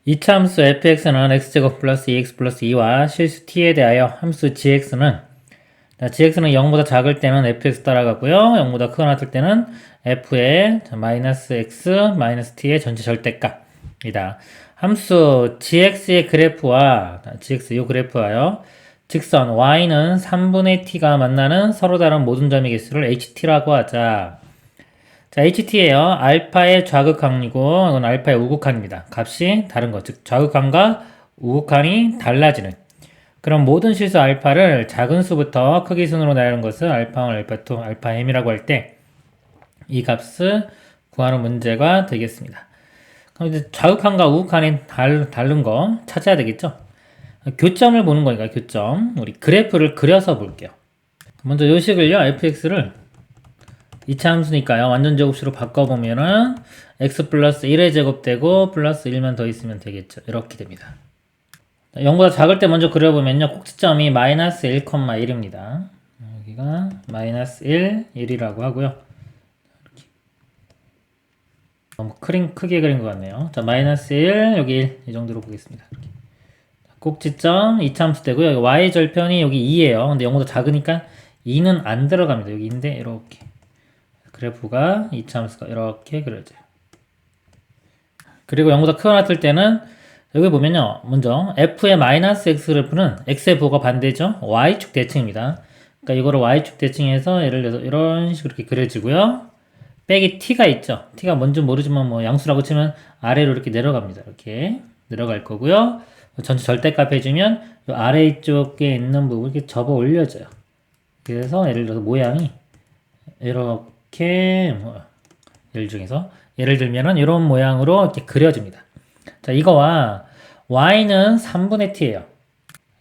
이차 함수 fx는 x제곱 플러스 2x 플러스 2와 실수 t에 대하여 함수 gx는 0보다 작을 때는 fx 따라가고요. 0보다 크거나 같을 때는 f의 마이너스 x 마이너스 t의 전체 절대값이다. 함수 gx의 그래프와 gx 요 그래프와요. 직선 y는 3분의 t가 만나는 서로 다른 모든 점의 개수를 ht라고 하자. 자, ht예요. 알파의 좌극항이고 이건 알파의 우극항입니다. 값이 다른 거, 즉 좌극항과 우극항이 달라지는 그럼 모든 실수 알파를 작은 수부터 크기 순으로 나누는 것을 알파1, 알파2, 알파m이라고 할 때 이 값을 구하는 문제가 되겠습니다. 그럼 이제 좌극항과 우극항이 다른 거 찾아야 되겠죠? 교점을 보는 거니까 교점. 우리 그래프를 그려서 볼게요. 먼저 요 식을요. fx를 2차 함수니까요. 완전 제곱식으로 바꿔보면은 x 플러스 1의 제곱 되고 플러스 1만 더 있으면 되겠죠. 이렇게 됩니다. 0보다 작을 때 먼저 그려보면요. 꼭지점이 마이너스 1,1입니다. 여기가 마이너스 1, 1이라고 하고요. 너무 크게 그린 것 같네요. 자, 마이너스 1, 여기 1. 이 정도로 보겠습니다. 이렇게. 꼭지점 2차 함수 되고요. 여기 y 절편이 여기 2예요. 근데 0보다 작으니까 2는 안 들어갑니다. 여기 2인데 이렇게. 그래프가 2차 함수가 이렇게 그려져요. 그리고 0보다 크거나 같을 때는 여기 보면요. 먼저 f의 마이너스 x 그래프는 x의 부호가 반대죠. y축 대칭입니다. 그러니까 이거를 y축 대칭해서 예를 들어서 이런 식으로 이렇게 그려지고요. 빼기 t가 있죠. t가 뭔지 모르지만 뭐 양수라고 치면 아래로 이렇게 내려갑니다. 이렇게 내려갈 거고요. 전체 절대값 해주면 이 아래 쪽에 있는 부분 이렇게 접어 올려져요. 그래서 예를 들어서 모양이 이렇게 예를 들면은 이런 모양으로 이렇게 그려집니다. 자, 이거와 y는 3분의 t예요.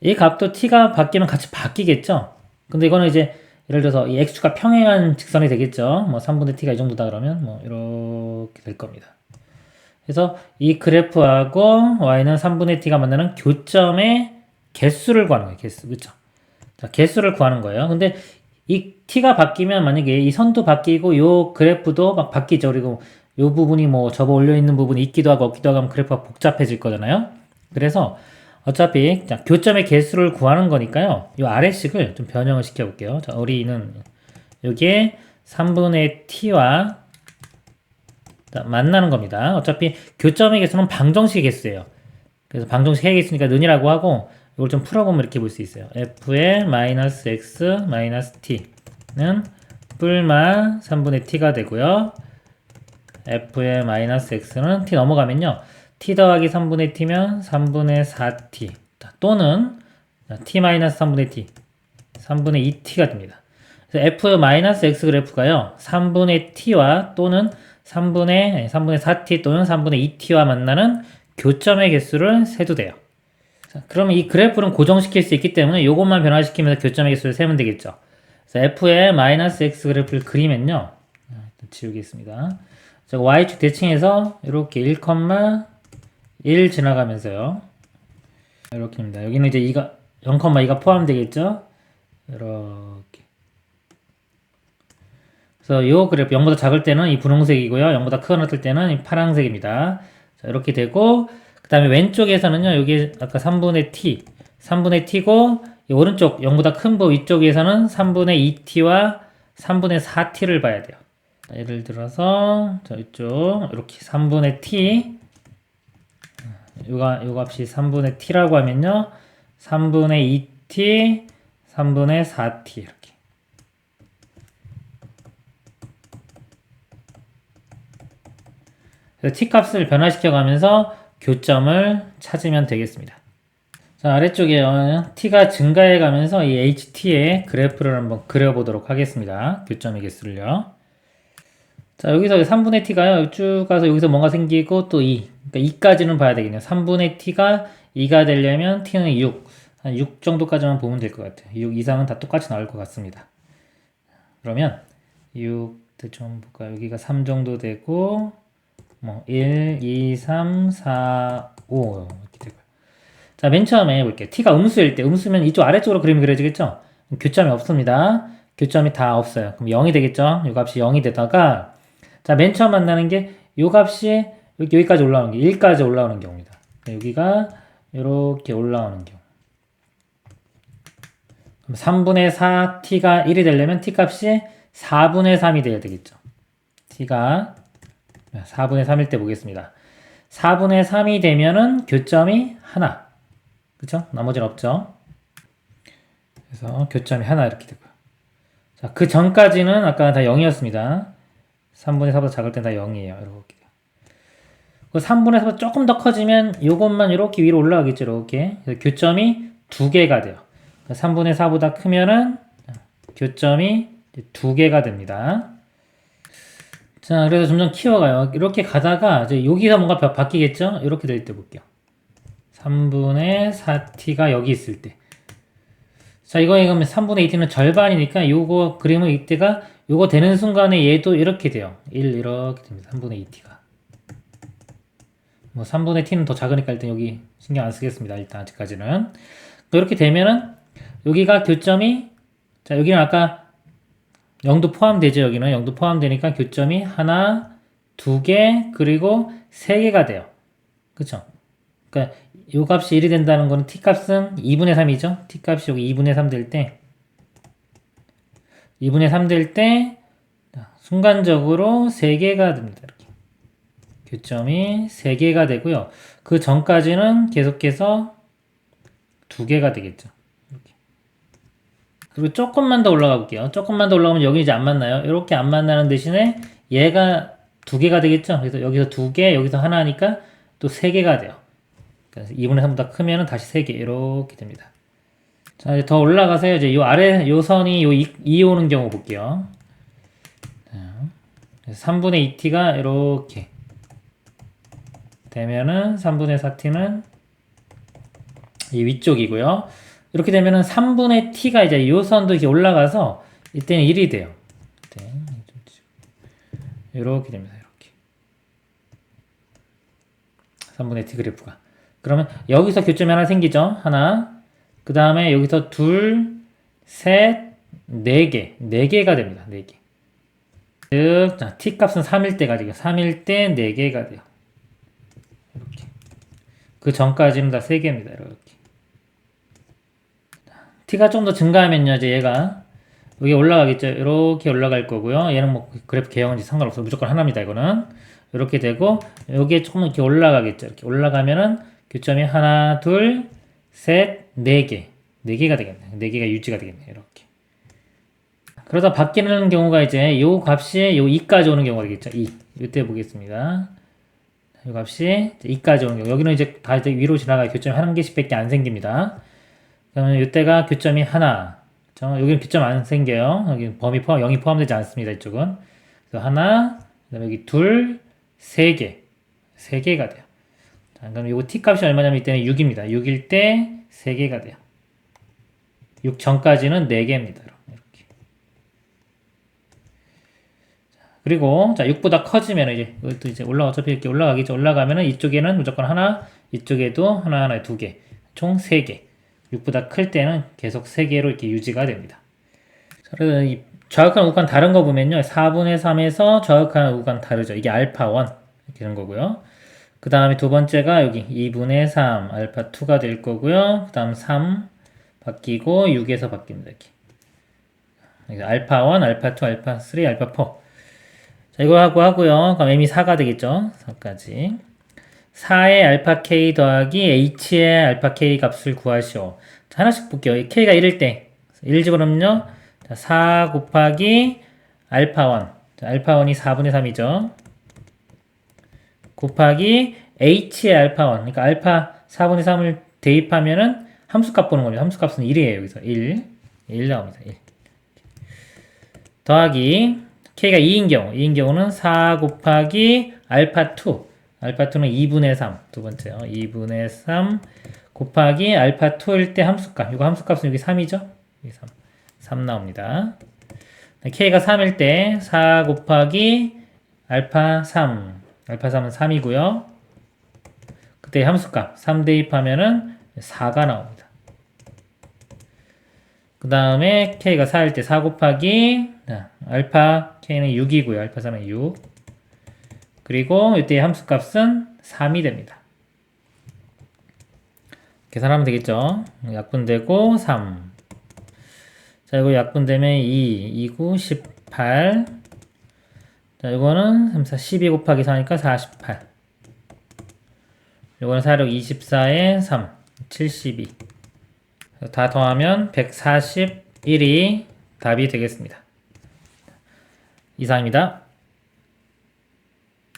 이 값도 t가 바뀌면 같이 바뀌겠죠? 근데 이거는 이제 예를 들어서 이 x축과 평행한 직선이 되겠죠? 뭐 3분의 t가 이 정도다 그러면 뭐 이렇게 될 겁니다. 그래서 이 그래프하고 y는 3분의 t가 만나는 교점의 개수를 구하는 거예요. 개수. 그쵸? 자, 개수를 구하는 거예요. 근데 이 t가 바뀌면 만약에 이 선도 바뀌고 요 그래프도 막 바뀌죠. 그리고 요 부분이 뭐 접어 올려 있는 부분이 있기도 하고 없기도 하고 하면 그래프가 복잡해질 거잖아요. 그래서 어차피 자, 교점의 개수를 구하는 거니까요. 요 아래식을 좀 변형을 시켜 볼게요. 자, 우리는 여기에 3분의 t와 만나는 겁니다. 어차피 교점의 개수는 방정식의 개수예요. 그래서 방정식 해야겠으니까 는이라고 하고 이걸 좀 풀어보면 이렇게 볼 수 있어요. f의 마이너스 x 마이너스 t는 뿔마 3분의 t가 되고요. f의 마이너스 x는 t 넘어가면요. t 더하기 3분의 t면 3분의 4t 또는 t 마이너스 3분의 t 3분의 2t가 됩니다. 그래서 f의 마이너스 x 그래프가요. 3분의 t와 또는 3분의 4t 또는 3분의 2t와 만나는 교점의 개수를 세도 돼요. 자, 그러면 이 그래프는 고정시킬 수 있기 때문에 이것만 변화시키면서 교점의 개수를 세면 되겠죠. 그래서 f의 마이너스 x 그래프를 그리면요. 일단 지우겠습니다. 자, y축 대칭해서 이렇게 1,1 지나가면서요. 이렇게입니다. 여기는 이제 0,2가 포함되겠죠. 이렇게. 그래서 이 그래프 0보다 작을 때는 이 분홍색이고요. 0보다 크거나 같을 때는 이 파란색입니다. 자, 이렇게 되고 그 다음에 왼쪽에서는요. 여기 아까 3분의 t고 이 오른쪽 0보다 큰 부분 위쪽에서는 3분의 2t와 3분의 4t를 봐야 돼요. 자, 예를 들어서 이쪽 이렇게 3분의 t 요 값이 3분의 t라고 하면요. 3분의 2t 3분의 4t 이렇게 t값을 변화시켜 가면서 교점을 찾으면 되겠습니다. 자, 아래쪽에 t가 증가해 가면서 이 ht의 그래프를 한번 그려보도록 하겠습니다. 교점의 개수를요. 자, 여기서 3분의 t가요. 쭉 가서 여기서 뭔가 생기고 또 2. 그러니까 2까지는 봐야 되겠네요. 3분의 t가 2가 되려면 t는 6. 한 6 정도까지만 보면 될 것 같아요. 6 이상은 다 똑같이 나올 것 같습니다. 그러면 6 좀 볼까요? 여기가 3 정도 되고 뭐 1, 2, 3, 4, 5 이렇게 되고요. 자, 맨 처음에 볼게요. t가 음수일 때 음수면 이쪽 아래쪽으로 그림이 그려지겠죠? 교점이 없습니다. 교점이 다 없어요. 그럼 0이 되겠죠? 이 값이 0이 되다가 자, 맨 처음 만나는 게 이 값이 여기까지 올라오는 게 1까지 올라오는 경우입니다. 여기가 이렇게 올라오는 경우. 그럼 3분의 4 t가 1이 되려면 t 값이 4분의 3이 돼야 되겠죠. t가 4분의 3일 때 보겠습니다. 4분의 3이 되면은 교점이 하나. 그쵸? 나머지는 없죠. 그래서 교점이 하나 이렇게 되고요. 자, 그 전까지는 아까 다 0이었습니다. 3분의 4보다 작을 땐 다 0이에요. 이렇게. 그 3분의 4보다 조금 더 커지면 이것만 이렇게 위로 올라가겠죠. 이렇게. 그래서 교점이 2개가 돼요. 3분의 4보다 크면은 교점이 2개가 됩니다. 자, 그래서 점점 키워가요. 이렇게 가다가 이제 여기서 뭔가 바뀌겠죠? 이렇게 될 때 볼게요. 3분의 4t가 여기 있을 때. 자, 이거 그러면 3분의 2t는 절반이니까 요거 그림은 이때가 요거 되는 순간에 얘도 이렇게 돼요. 1 이렇게 됩니다. 3분의 2t가. 뭐 3분의 t는 더 작으니까 일단 여기 신경 안 쓰겠습니다. 일단 아직까지는. 이렇게 되면은 여기가 교점이 자, 여기는 아까 0도 포함되죠. 여기는 0도 포함되니까 교점이 하나, 2개, 그리고 3개가 돼요. 그쵸? 그러니까 요 값이 1이 된다는 거는 t 값은 2분의 3이죠. t 값이 여기 2분의 3 될 때 2분의 3 될 때 순간적으로 3개가 됩니다. 이렇게. 교점이 3개가 되고요. 그 전까지는 계속해서 2개가 되겠죠. 이렇게. 그리고 조금만 더 올라가 볼게요. 조금만 더 올라가면 여기 이제 안 만나요. 이렇게 안 만나는 대신에 얘가 2개가 되겠죠. 그래서 여기서 2개, 여기서 하나 하니까 또 3개가 돼요. 그래서 2분의 3보다 크면은 다시 3개 이렇게 됩니다. 자, 이제 더 올라가서요. 이제 요 아래 요 선이 요 2 오는 경우 볼게요. 3분의 2t가 이렇게 되면은 3분의 4t는 이 위쪽이고요. 이렇게 되면은 3분의 t가 이제 요 선도 이렇게 올라가서 이때는 1이 돼요. 이렇게 됩니다. 이렇게 3분의 t 그래프가. 그러면 여기서 교점이 하나 생기죠. 하나. 그 다음에 여기서 둘, 셋, 4개. 4개가 됩니다. 4개. 즉, 자, t 값은 3일 때가 되고 3일 때 4개가 돼요. 이렇게. 그 전까지는 다 3개입니다. 이렇게. t가 좀 더 증가하면요. 이제 얘가 여기 올라가겠죠. 이렇게 올라갈 거고요. 얘는 뭐 그래프 개형은 상관없어요. 무조건 하나입니다. 이거는. 이렇게 되고 여기에 조금 이렇게 올라가겠죠. 이렇게 올라가면은 교점이 하나, 둘, 셋, 4개. 4개가 되겠네. 4개가 유지가 되겠네. 이렇게. 그러다 바뀌는 경우가 이제 요 값이 요 2까지 오는 경우가 되겠죠. 2. 이때 보겠습니다. 요 값이 2까지 오는 경우. 여기는 이제 다 이제 위로 지나가요. 교점이 한 개씩밖에 안 생깁니다. 그러면 이때가 교점이 하나. 여기는 교점 안 생겨요. 여기 범위 포함, 0이 포함되지 않습니다. 이쪽은. 그래서 하나, 그 다음에 여기 둘, 3개. 3개가 돼요. 자, 그럼 요거 t 값이 얼마냐면 이때는 6입니다. 6일 때 3개가 돼요. 6 전까지는 4개입니다. 이렇게. 그리고, 자, 6보다 커지면 이제, 이것도 이제 어차피 이렇게 올라가겠죠. 올라가면은 이쪽에는 무조건 하나, 이쪽에도 하나, 2개. 총 3개. 6보다 클 때는 계속 3개로 이렇게 유지가 됩니다. 자, 그래서 이 좌극한 우극한 다른 거 보면요. 4분의 3에서 좌극한 우극한 다르죠. 이게 알파1 이렇게 되는 거고요. 그 다음에 두 번째가 여기 2분의 3 알파2가 될 거고요. 그 다음 3 바뀌고 6에서 바뀝니다. 이렇게. 알파1, 알파2, 알파3, 알파4. 자, 이거 하고요. 그럼 m이 4가 되겠죠. 4까지. 4의 알파 k 더하기 h의 알파 k 값을 구하시오. 자, 하나씩 볼게요. k가 1일 때 1 집어넣으면요. 4 곱하기 알파1. 자, 알파1이 4분의 3이죠. 곱하기 h의 알파1. 그러니까 알파 4분의 3을 대입하면은 함수값 보는 겁니다. 함수값은 1이에요. 여기서 1. 1 나옵니다. 1. 더하기 k가 2인 경우. 2인 경우는 4 곱하기 알파2. 알파2는 2분의 3. 두 번째요. 2분의 3 곱하기 알파2일 때 함수값. 이거 함수값은 여기 3이죠? 여기 3. 3 나옵니다. k가 3일 때 4 곱하기 알파3. 알파3은 3이고요. 그때 함수값 3 대입하면은 4가 나옵니다. 그 다음에 k가 4일 때 4 곱하기 알파 k는 6이고요. 알파3은 6. 그리고 이때 함수값은 3이 됩니다. 계산하면 되겠죠. 약분되고 3. 자, 이거 약분되면 2, 9, 18. 자, 이거는 3, 4, 12 곱하기 4니까 48. 이거는 4, 6, 24에 3, 72. 다 더하면 141이 답이 되겠습니다. 이상입니다.